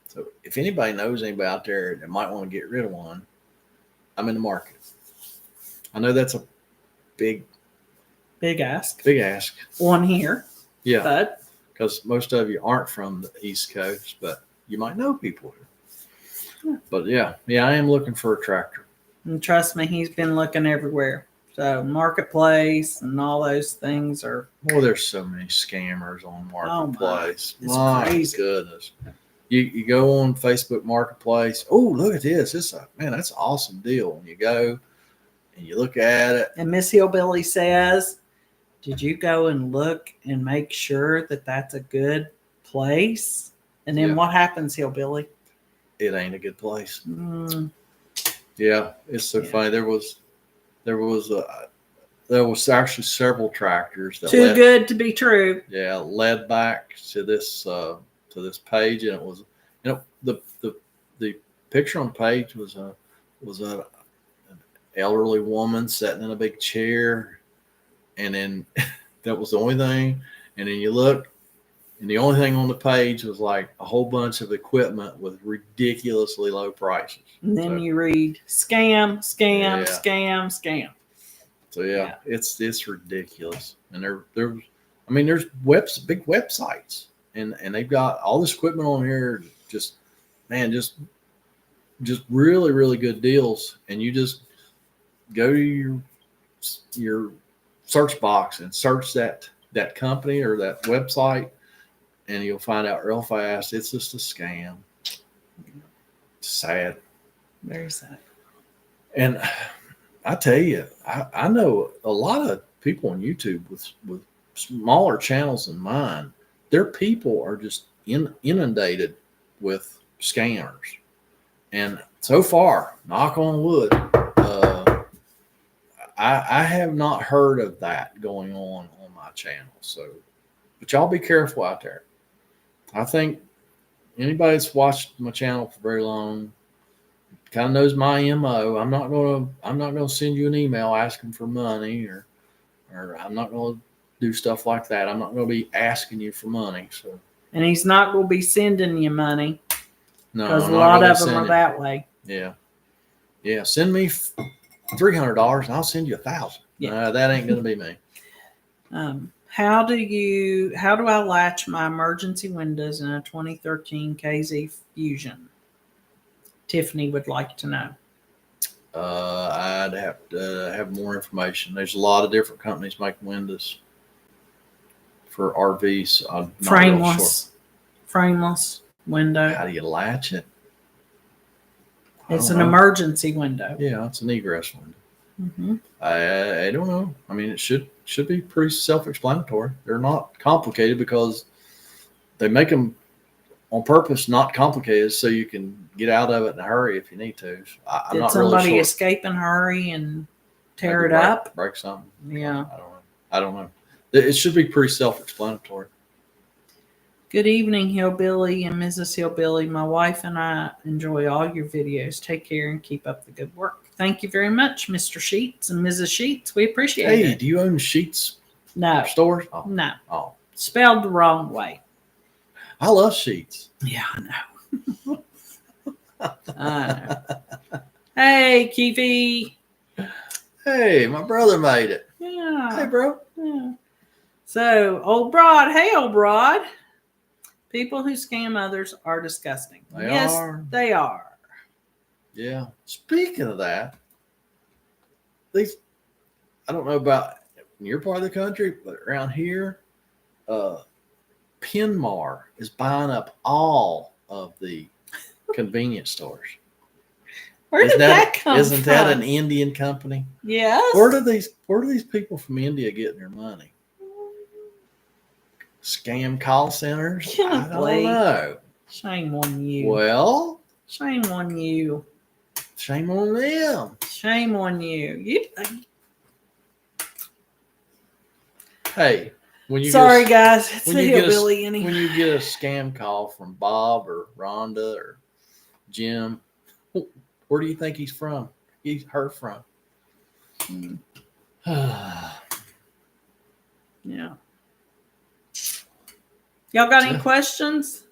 So if anybody knows anybody out there that might want to get rid of one, I'm in the market. I know that's a big ask. Big ask. On here. Yeah. But because most of you aren't from the East Coast, but you might know people here. Yeah. But yeah, I am looking for a tractor. And trust me, he's been looking everywhere. So Marketplace and all those things are. Well, there's so many scammers on Marketplace. Oh my goodness. You go on Facebook Marketplace. Oh, look at this. That's an awesome deal. And you go and you look at it. And Miss Hillbilly says, did you go and look and make sure that that's a good place? And then what happens, Hillbilly? It ain't a good place. Yeah, it's so funny. There was actually several tractors that too good to be true. Yeah, led back to this page, and it was, the picture on the page was an elderly woman sitting in a big chair, and then that was the only thing. And then you look, and the only thing on the page was like a whole bunch of equipment with ridiculously low prices. And then you read scam. So yeah. It's ridiculous. And there's big websites, and they've got all this equipment on here, just really, really good deals. And you just go to your search box and search that company or that website, and you'll find out real fast it's just a scam. It's sad. Very sad. And I tell you, I know a lot of people on YouTube with smaller channels than mine. Their people are just inundated with scammers. And so far, knock on wood, I have not heard of that going on my channel. So, but y'all be careful out there. I think anybody that's watched my channel for very long kind of knows my MO. I'm not gonna send you an email asking for money, or I'm not gonna do stuff like that. I'm not gonna be asking you for money. So, and he's not gonna be sending you money. No, because a lot of them are that way. Yeah. Send me $300 and I'll send you $1,000. Yeah, that ain't gonna be me. How do I latch my emergency windows in a 2013 KZ Fusion? Tiffany would like to know. I'd have to have more information. There's a lot of different companies making windows for RVs. I'm frameless window. How do you latch it? It's an emergency window. Yeah, it's an egress window. Mm-hmm. I don't know. I mean, it should be pretty self-explanatory. They're not complicated because they make them on purpose not complicated so you can get out of it in a hurry if you need to. I'm not really sure. Did somebody escape in a hurry and tear it up? Break something? Yeah. I don't know. It should be pretty self-explanatory. Good evening, Hillbilly and Mrs. Hillbilly. My wife and I enjoy all your videos. Take care and keep up the good work. Thank you very much, Mr. Sheets and Mrs. Sheets. We appreciate it. Hey, do you own Sheets? No. Stores? Oh. No. Oh. Spelled the wrong way. I love Sheets. Yeah, I know. Hey, Kiwi. Hey, my brother made it. Yeah. Hey, bro. Yeah. So, Old Broad. Hey, Old Broad. People who scam others are disgusting. Yes, they are. Yeah. Speaking of that, I don't know about in your part of the country, but around here, Pinmar is buying up all of the convenience stores. Where did that come from? Isn't that an Indian company? Yes. Where do these people from India get their money? Scam call centers? I don't know. Shame on you. Well, shame on you. Shame on them. Shame on you. Hey, when you Sorry, get guys. It's when the you get Hillbilly anyway. when you get a scam call from Bob or Rhonda or Jim, where do you think he's from? He's her from. Yeah. Y'all got any questions?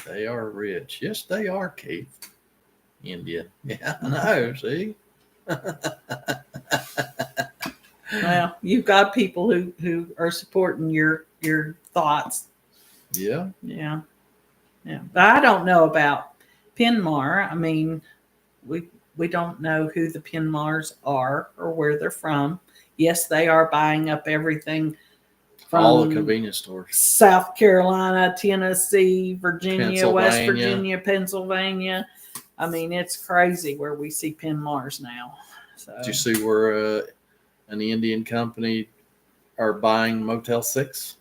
They are rich. Yes, they are, Keith. India. Yeah, I know. See? Well, you've got people who are supporting your thoughts. Yeah. Yeah. Yeah. But I don't know about Pinmar. I mean, we don't know who the Pinmars are or where they're from. Yes, they are buying up everything from all the convenience stores. South Carolina, Tennessee, Virginia, West Pennsylvania. Virginia, Pennsylvania. I mean, it's crazy where we see Pinmars now. So Did you see where an Indian company are buying Motel 6?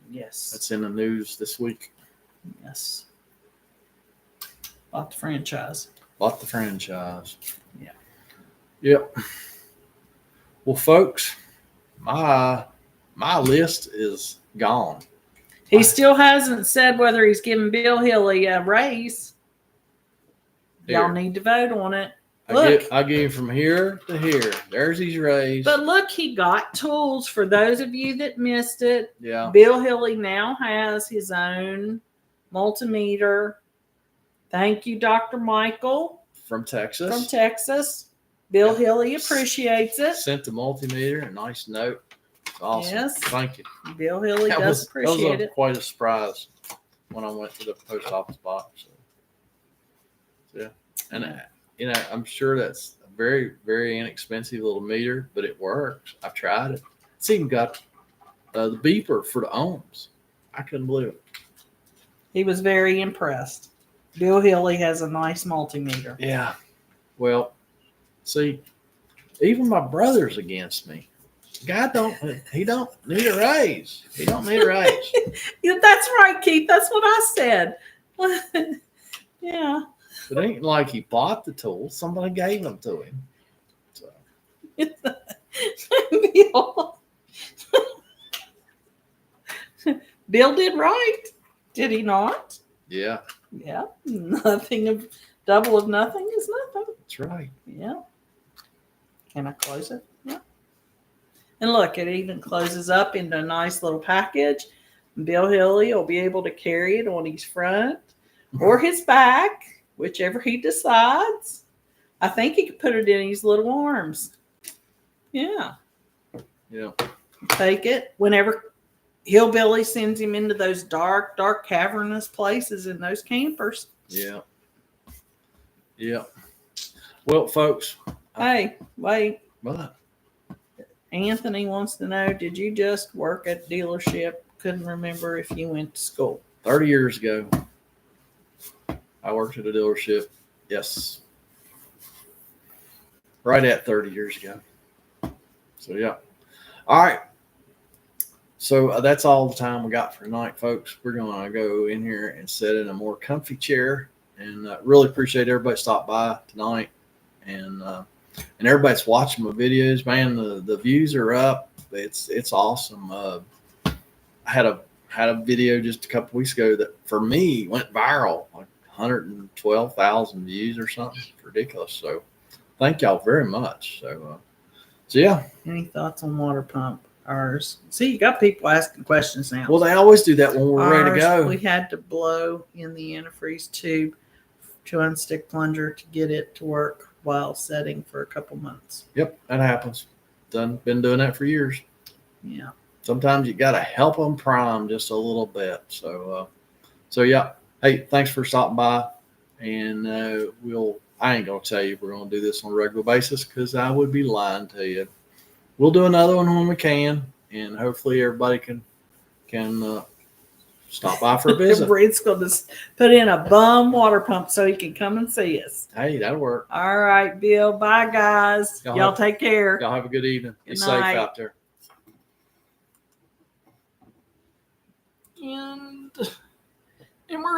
yes. That's in the news this week. Yes. Bought the franchise. Bought the franchise. Yeah. Yep. Well, folks, my list is gone. He still hasn't said whether he's giving Bill Hilly a raise. Here. Y'all need to vote on it. I gave from here to here. There's his raise. But look, he got tools. For those of you that missed it, Yeah. Bill Hilly now has his own multimeter. Thank you, Dr. Michael From Texas. from Texas. Bill Hilly appreciates it. Sent the multimeter, a nice note. It's awesome. Yes. Thank you. Bill Hilly does appreciate that was it. quite a surprise when I went to the post office box. So, yeah. And, I'm sure that's a very, very inexpensive little meter, but it works. I've tried it. It's even got the beeper for the ohms. I couldn't believe it. He was very impressed. Bill Hilly has a nice multimeter. Yeah. Well, see, even my brother's against me. He don't need a raise. He don't need a raise. Yeah, that's right, Keith. That's what I said. Yeah. It ain't like he bought the tools. Somebody gave them to him. So. Bill did right. Did he not? Yeah. Yeah. Double of nothing is nothing. That's right. Yeah. Can I close it? Yeah. And look, it even closes up into a nice little package. Bill Hilly will be able to carry it on his front or his back, whichever he decides. I think he could put it in his little arms. Yeah. Yeah. Take it whenever Hillbilly sends him into those dark, cavernous places in those campers. Yeah. Yeah. Well, folks. Hey, wait. What? Anthony wants to know, did you just work at dealership? Couldn't remember if you went to school. 30 years ago, I worked at a dealership. Yes. Right at 30 years ago. So, yeah. All right. So, that's all the time we got for tonight, folks. We're going to go in here and sit in a more comfy chair. And really appreciate everybody stop by tonight. And everybody's watching my videos. Man, the views are up. It's awesome. I had a video just a couple weeks ago that for me went viral, like 112,000 views or something. It's ridiculous. So thank y'all very much. So yeah. Any thoughts on water pump? Ours. See, you got people asking questions now. Well, they always do that when we're ready to go. We had to blow in the antifreeze tube to unstick plunger to get it to work while setting for a couple months. Yep, that happens. Been doing that for years. Yeah. Sometimes you got to help them prime just a little bit. So yeah. Hey, thanks for stopping by. And I ain't going to tell you we're going to do this on a regular basis because I would be lying to you. We'll do another one when we can. And hopefully everybody can stop by for a visit. Breed's going to put in a bum water pump so he can come and see us. Hey, that'll work. All right, Bill. Bye, guys. Y'all take care. Y'all have a good evening. Be Good safe night. out there. And we're